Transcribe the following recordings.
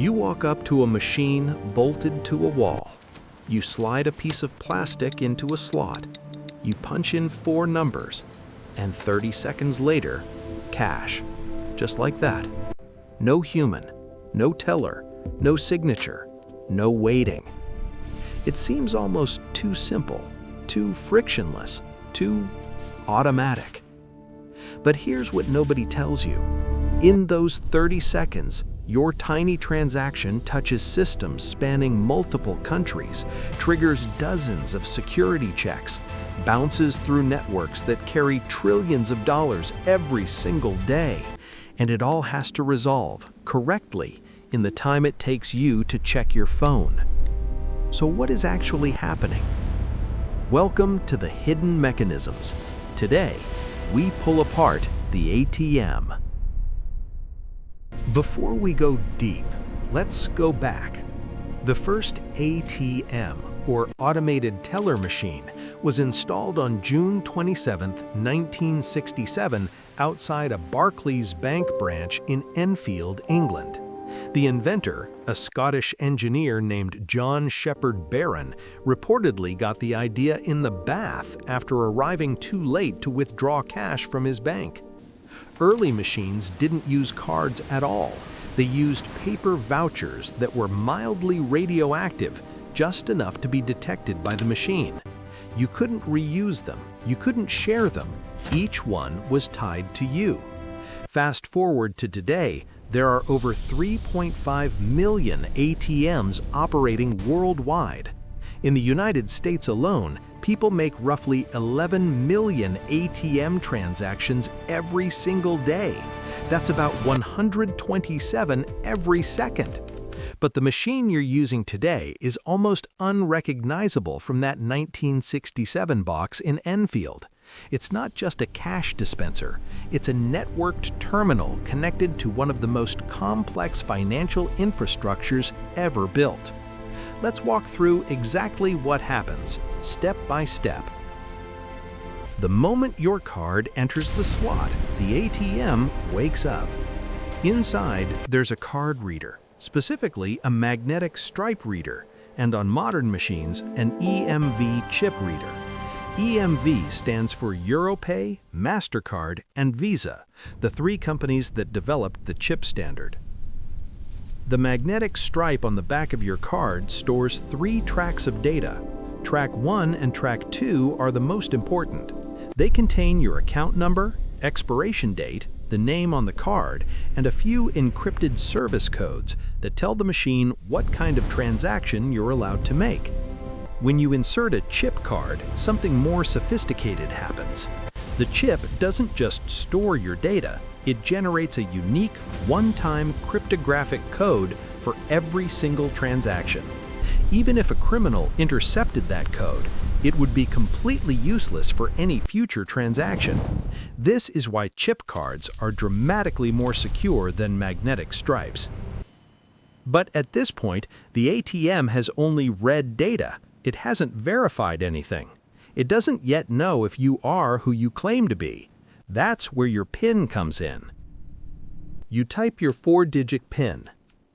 You walk up to a machine bolted to a wall. You slide a piece of plastic into a slot. You punch in 4 numbers, and 30 seconds later, cash. Just like that. No human, no teller, no signature, no waiting. It seems almost too simple, too frictionless, too automatic. But here's what nobody tells you. In those 30 seconds, your tiny transaction touches systems spanning multiple countries, triggers dozens of security checks, bounces through networks that carry trillions of dollars every single day, and it all has to resolve correctly in the time it takes you to check your phone. So what is actually happening? Welcome to the hidden mechanisms. Today, we pull apart the ATM. Before we go deep, let's go back. The first ATM, or automated teller machine, was installed on June 27, 1967, outside a Barclays Bank branch in Enfield, England. The inventor, a Scottish engineer named John Shepherd Barron, reportedly got the idea in the bath after arriving too late to withdraw cash from his bank. Early machines didn't use cards at all. They used paper vouchers that were mildly radioactive, just enough to be detected by the machine. You couldn't reuse them. You couldn't share them. Each one was tied to you. Fast forward to today, there are over 3.5 million ATMs operating worldwide. In the United States alone, people make roughly 11 million ATM transactions every single day. That's about 127 every second. But the machine you're using today is almost unrecognizable from that 1967 box in Enfield. It's not just a cash dispenser, it's a networked terminal connected to one of the most complex financial infrastructures ever built. Let's walk through exactly what happens, step by step. The moment your card enters the slot, the ATM wakes up. Inside, there's a card reader, specifically a magnetic stripe reader, and on modern machines, an EMV chip reader. EMV stands for Europay, MasterCard, and Visa, the 3 companies that developed the chip standard. The magnetic stripe on the back of your card stores 3 tracks of data. Track 1 and Track 2 are the most important. They contain your account number, expiration date, the name on the card, and a few encrypted service codes that tell the machine what kind of transaction you're allowed to make. When you insert a chip card, something more sophisticated happens. The chip doesn't just store your data, it generates a unique, one-time cryptographic code for every single transaction. Even if a criminal intercepted that code, it would be completely useless for any future transaction. This is why chip cards are dramatically more secure than magnetic stripes. But at this point, the ATM has only read data. It hasn't verified anything. It doesn't yet know if you are who you claim to be. That's where your PIN comes in. You type your 4-digit PIN.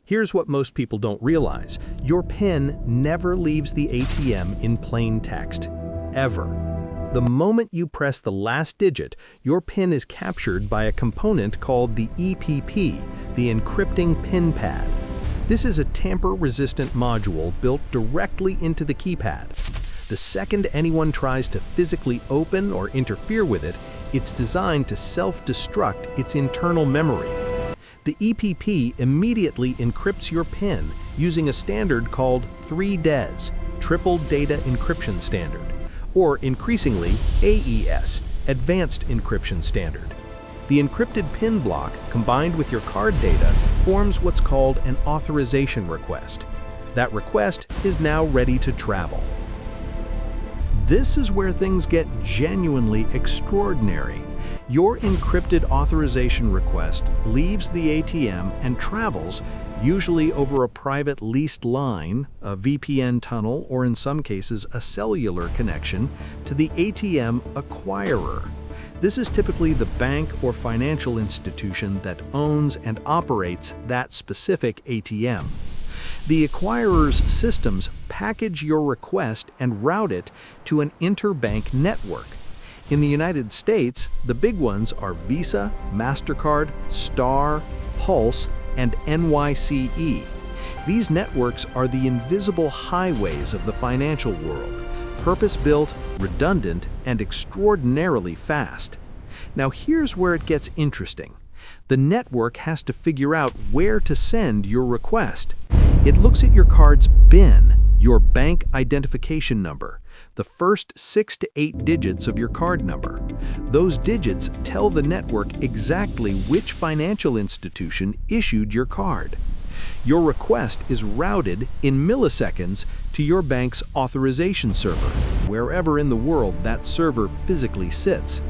Here's what most people don't realize. Your PIN never leaves the ATM in plain text, ever. The moment you press the last digit, your PIN is captured by a component called the EPP, the encrypting PIN pad. This is a tamper-resistant module built directly into the keypad. The second anyone tries to physically open or interfere with it, it's designed to self-destruct its internal memory. The EPP immediately encrypts your PIN using a standard called 3DES, Triple Data Encryption Standard, or increasingly AES, Advanced Encryption Standard. The encrypted PIN block, combined with your card data, forms what's called an authorization request. That request is now ready to travel. This is where things get genuinely extraordinary. Your encrypted authorization request leaves the ATM and travels, usually over a private leased line, a VPN tunnel, or in some cases a cellular connection, to the ATM acquirer. This is typically the bank or financial institution that owns and operates that specific ATM. The acquirer's systems package your request and route it to an interbank network. In the United States, the big ones are Visa, MasterCard, Star, Pulse, and NYCE. These networks are the invisible highways of the financial world, purpose-built, redundant, and extraordinarily fast. Now here's where it gets interesting. The network has to figure out where to send your request. It looks at your card's BIN, your bank identification number, the first 6 to 8 digits of your card number. Those digits tell the network exactly which financial institution issued your card. Your request is routed in milliseconds to your bank's authorization server, wherever in the world that server physically sits.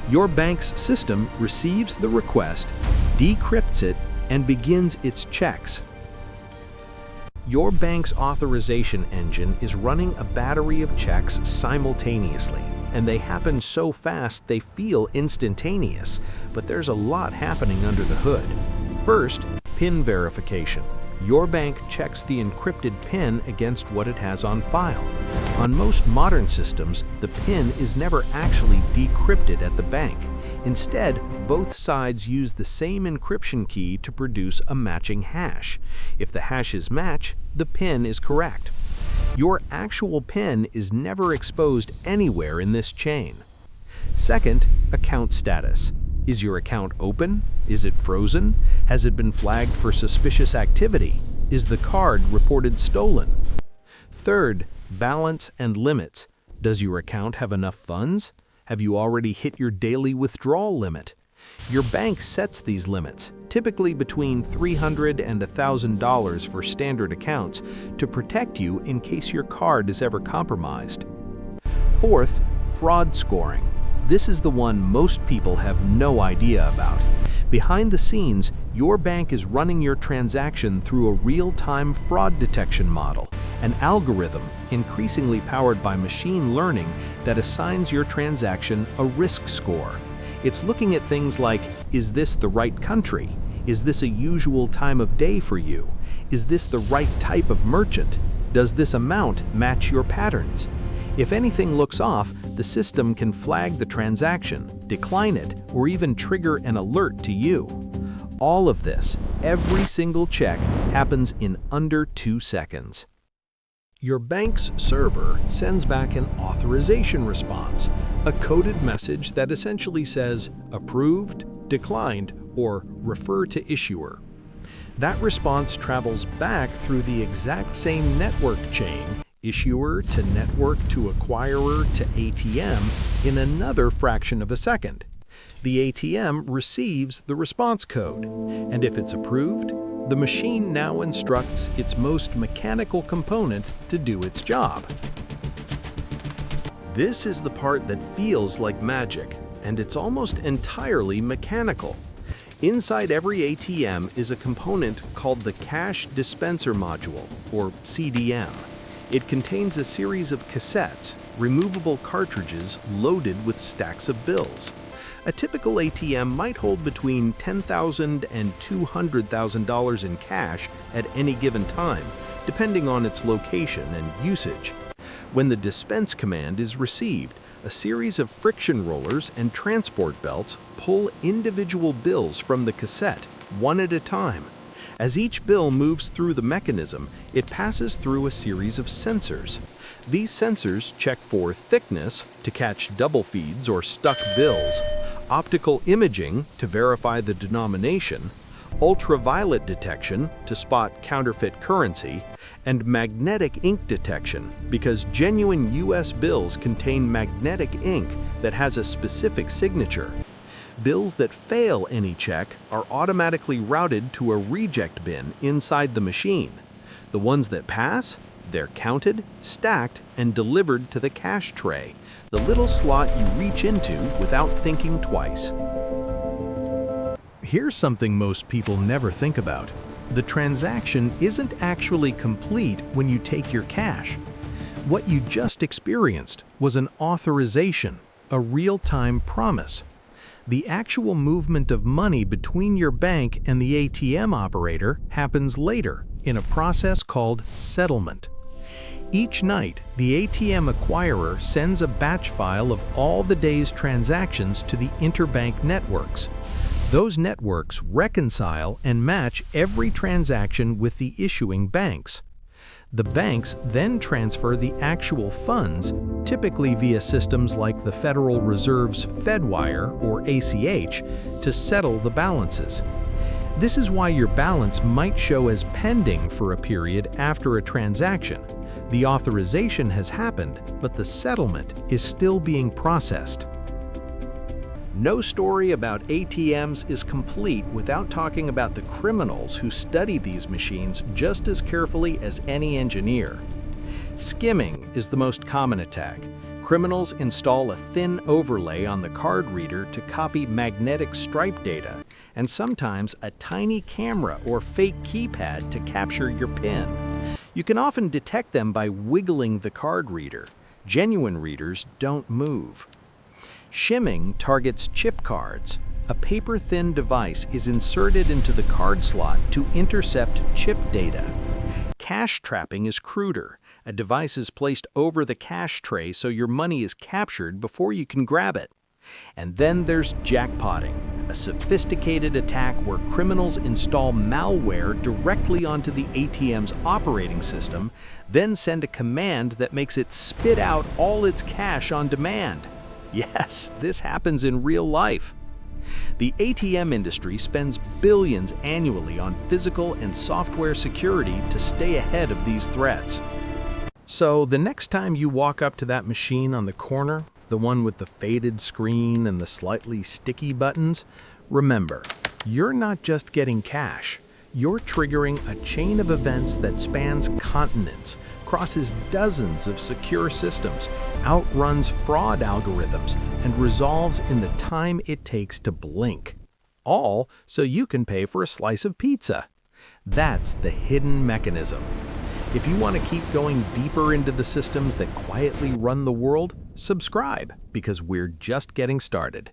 Your bank's system receives the request, decrypts it, and begins its checks. Your bank's authorization engine is running a battery of checks simultaneously, and they happen so fast they feel instantaneous, but there's a lot happening under the hood. First, PIN verification. Your bank checks the encrypted PIN against what it has on file. On most modern systems, the PIN is never actually decrypted at the bank. Instead, both sides use the same encryption key to produce a matching hash. If the hashes match, the PIN is correct. Your actual PIN is never exposed anywhere in this chain. Second, account status. Is your account open? Is it frozen? Has it been flagged for suspicious activity? Is the card reported stolen? Third, balance and limits. Does your account have enough funds? Have you already hit your daily withdrawal limit? Your bank sets these limits, typically between $300 and $1,000 for standard accounts, to protect you in case your card is ever compromised. Fourth, fraud scoring. This is the one most people have no idea about. Behind the scenes, your bank is running your transaction through a real-time fraud detection model, an algorithm increasingly powered by machine learning that assigns your transaction a risk score. It's looking at things like, is this the right country? Is this a usual time of day for you? Is this the right type of merchant? Does this amount match your patterns? If anything looks off, the system can flag the transaction, decline it, or even trigger an alert to you. All of this, every single check, happens in under 2 seconds. Your bank's server sends back an authorization response, a coded message that essentially says, approved, declined, or refer to issuer. That response travels back through the exact same network chain, issuer to network to acquirer to ATM, in another fraction of a second. The ATM receives the response code, and if it's approved, the machine now instructs its most mechanical component to do its job. This is the part that feels like magic, and it's almost entirely mechanical. Inside every ATM is a component called the Cash Dispenser Module, or CDM. It contains a series of cassettes, removable cartridges loaded with stacks of bills. A typical ATM might hold between $10,000 and $200,000 in cash at any given time, depending on its location and usage. When the dispense command is received, a series of friction rollers and transport belts pull individual bills from the cassette, one at a time. As each bill moves through the mechanism, it passes through a series of sensors. These sensors check for thickness to catch double feeds or stuck bills, optical imaging to verify the denomination, ultraviolet detection to spot counterfeit currency, and magnetic ink detection because genuine US bills contain magnetic ink that has a specific signature. Bills that fail any check are automatically routed to a reject bin inside the machine. The ones that pass, they're counted, stacked, and delivered to the cash tray, the little slot you reach into without thinking twice. Here's something most people never think about. The transaction isn't actually complete when you take your cash. What you just experienced was an authorization, a real-time promise. The actual movement of money between your bank and the ATM operator happens later in a process called settlement. Each night, the ATM acquirer sends a batch file of all the day's transactions to the interbank networks. Those networks reconcile and match every transaction with the issuing banks. The banks then transfer the actual funds, typically via systems like the Federal Reserve's FedWire or ACH, to settle the balances. This is why your balance might show as pending for a period after a transaction. The authorization has happened, but the settlement is still being processed. No story about ATMs is complete without talking about the criminals who study these machines just as carefully as any engineer. Skimming is the most common attack. Criminals install a thin overlay on the card reader to copy magnetic stripe data, and sometimes a tiny camera or fake keypad to capture your PIN. You can often detect them by wiggling the card reader. Genuine readers don't move. Shimming targets chip cards. A paper-thin device is inserted into the card slot to intercept chip data. Cash trapping is cruder. A device is placed over the cash tray so your money is captured before you can grab it. And then there's jackpotting, a sophisticated attack where criminals install malware directly onto the ATM's operating system, then send a command that makes it spit out all its cash on demand. Yes, this happens in real life. The ATM industry spends billions annually on physical and software security to stay ahead of these threats. So the next time you walk up to that machine on the corner, the one with the faded screen and the slightly sticky buttons, remember, you're not just getting cash. You're triggering a chain of events that spans continents, crosses dozens of secure systems, outruns fraud algorithms, and resolves in the time it takes to blink. All so you can pay for a slice of pizza. That's the hidden mechanism. If you want to keep going deeper into the systems that quietly run the world, subscribe, because we're just getting started.